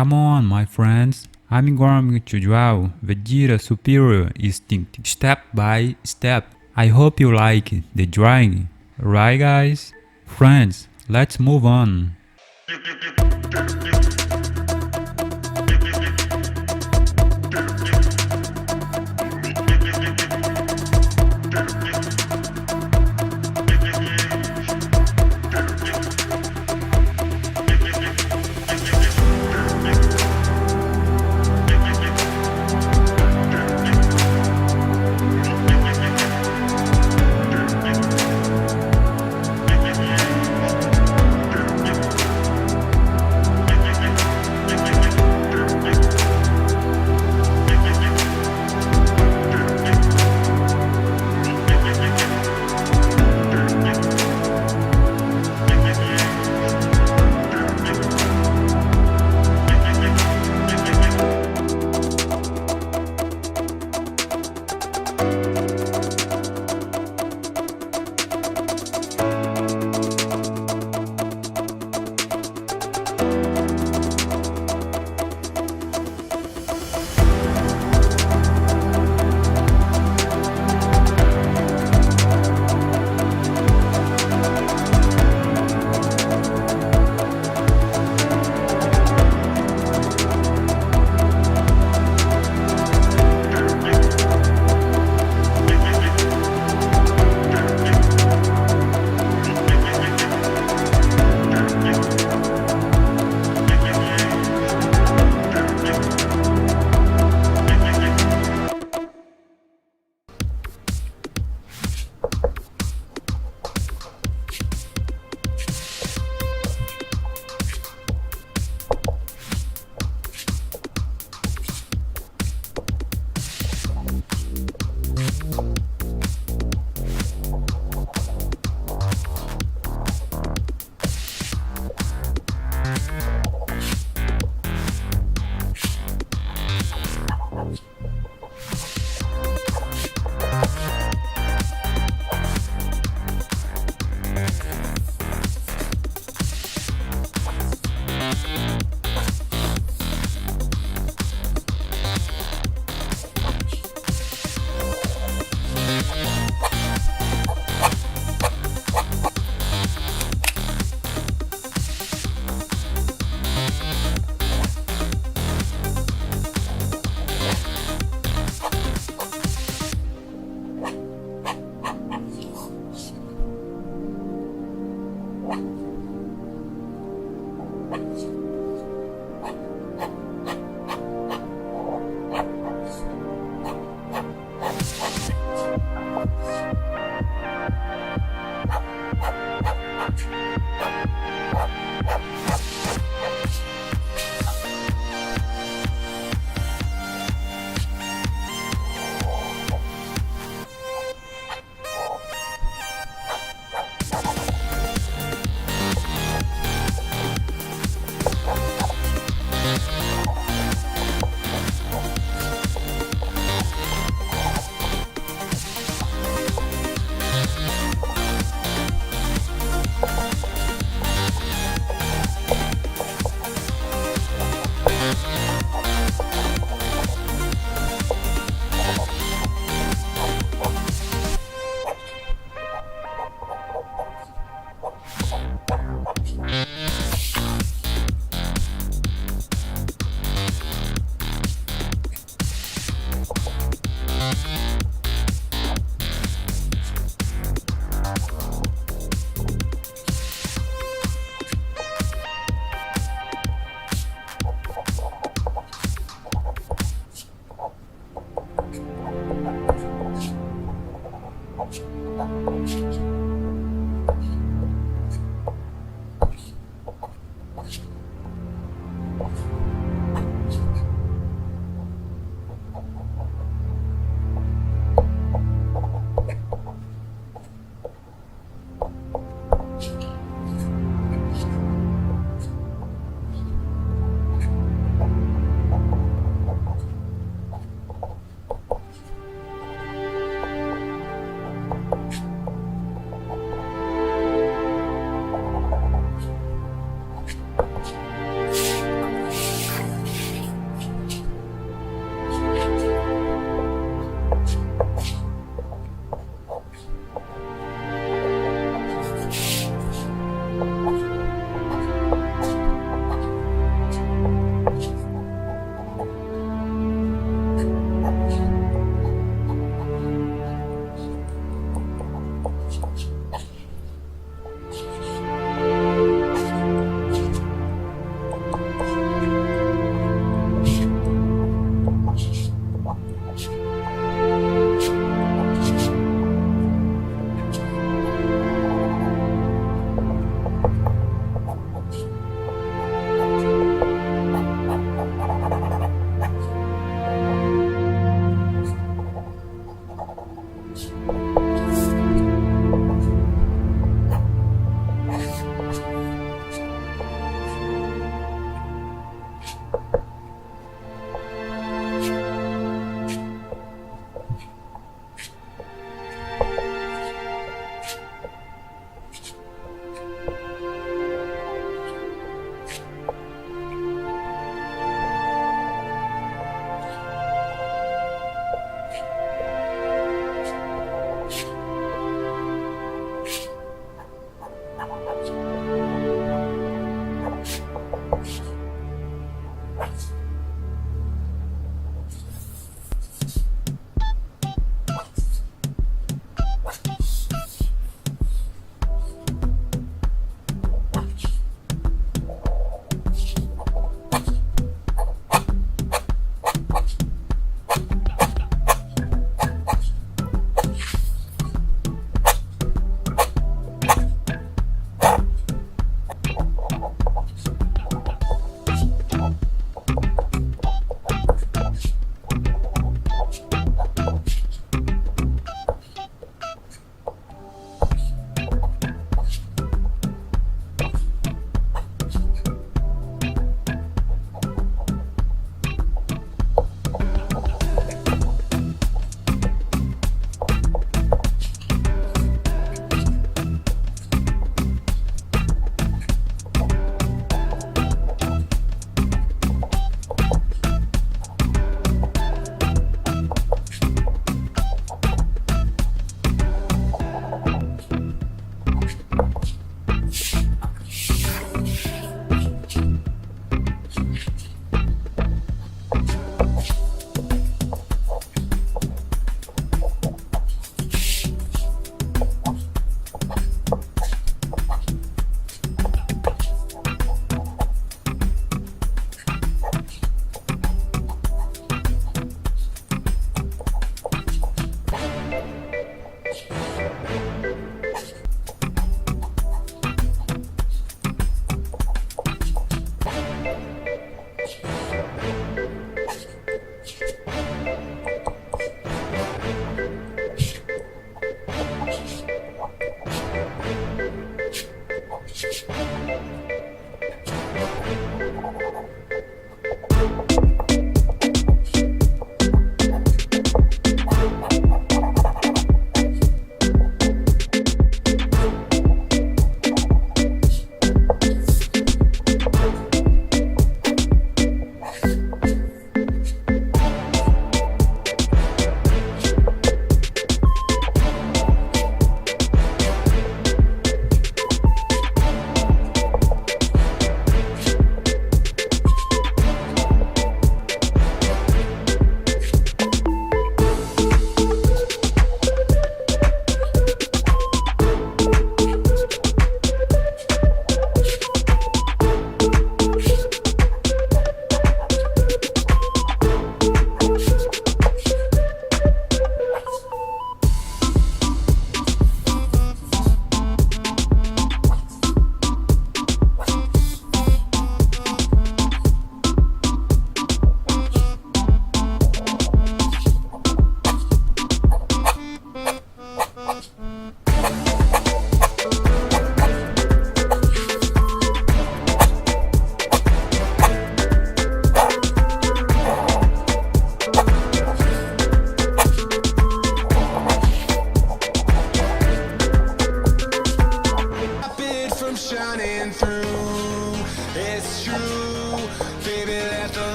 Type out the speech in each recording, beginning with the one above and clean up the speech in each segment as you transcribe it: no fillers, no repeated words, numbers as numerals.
Come on, my friends. I'm going to draw Vegeta superior instinct step by step. I hope you like the drawing. Right, guys? Friends, let's move on.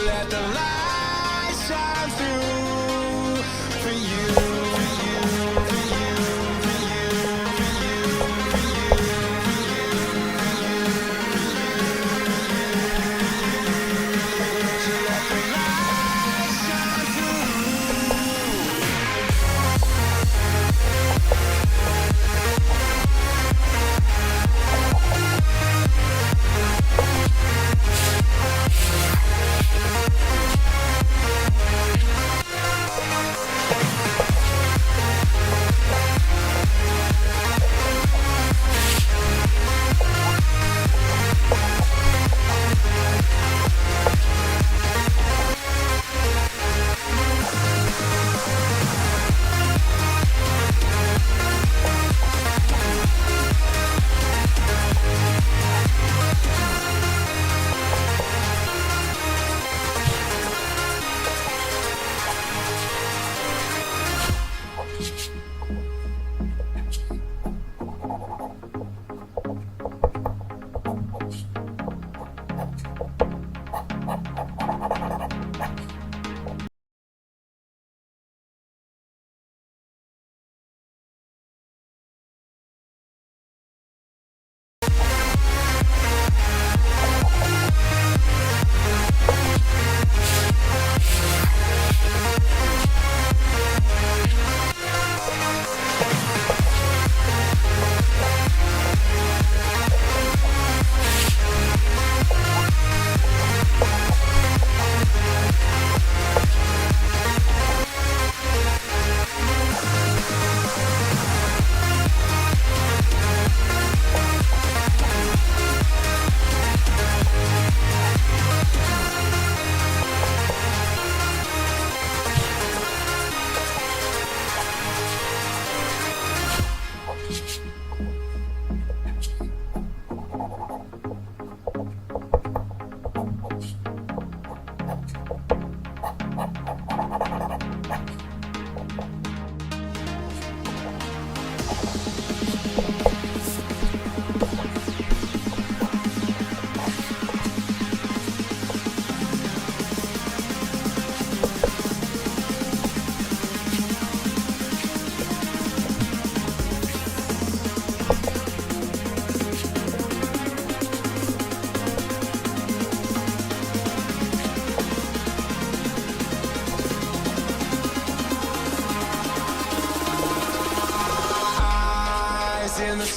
Let the light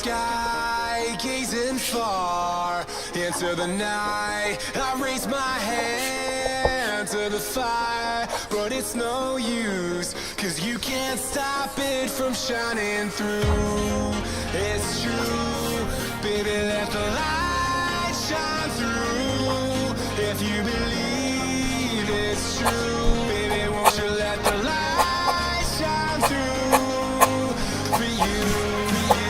sky, gazing far into the night. I raise my hand to the fire, but it's no use, 'cause you can't stop it from shining through. It's true, baby, let the light shine through. If you believe it's true, baby, won't you let the light shine through for you, for you,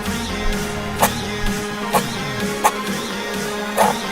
for you, for you, for you, for you, for you.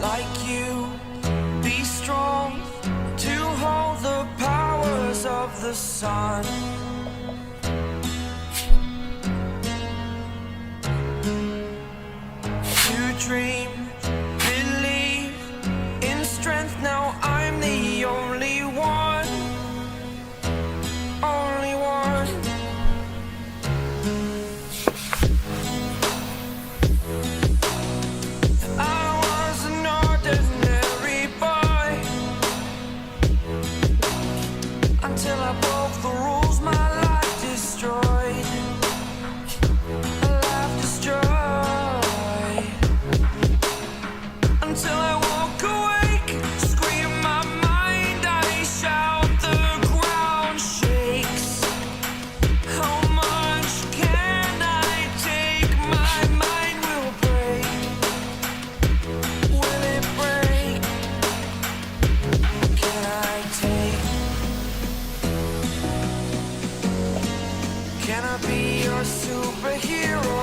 Like you, be strong to hold the powers of the sun. To dream, believe in strength. Now I'm the only one, only one. I was an ordinary boy until I broke the rules. My life destroyed, a life destroyed. Until I walk awake, scream my mind, I shout, the ground shakes. How much can I take? My mind will break. Will it break? Can I take? Can I be your superhero?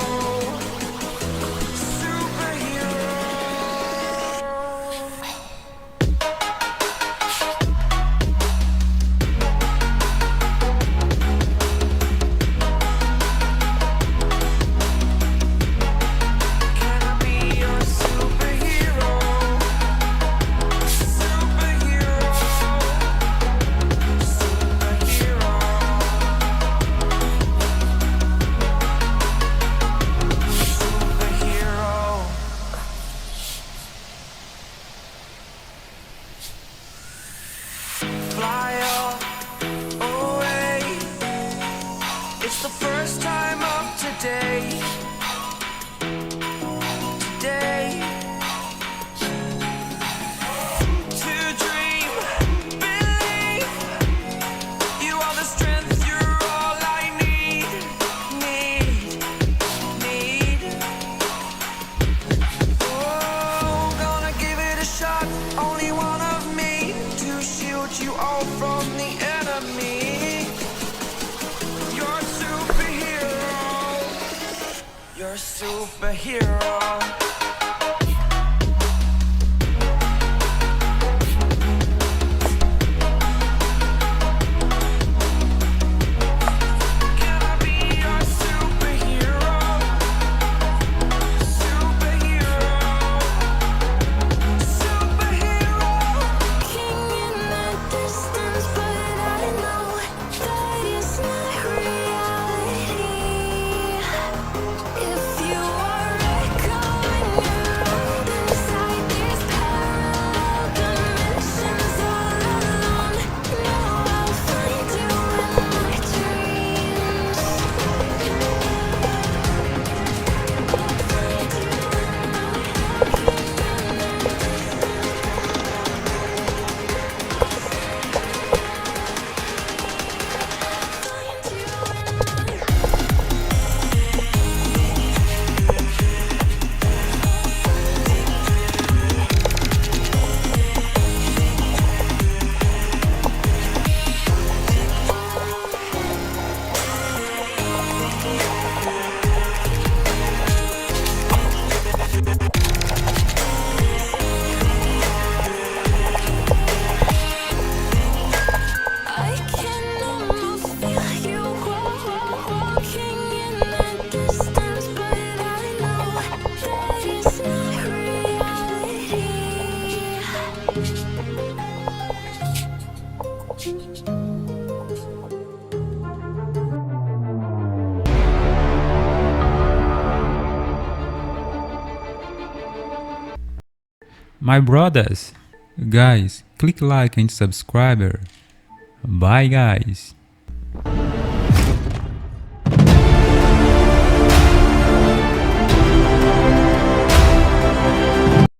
Superhero. Can I be your superhero? Superhero. Superhero. Superhero. Fly away. It's the first time of today. Today. To dream, believe. You are the strength, you're all I need. Need. Oh, gonna give it a shot. Only one of me to shield you all from the enemy. You're a superhero. You're a superhero. Can I be your superhero? Superhero. Superhero. King in the distance, but I know that is not reality. If you are echoing My brothers, guys, click like and subscribe. Bye guys.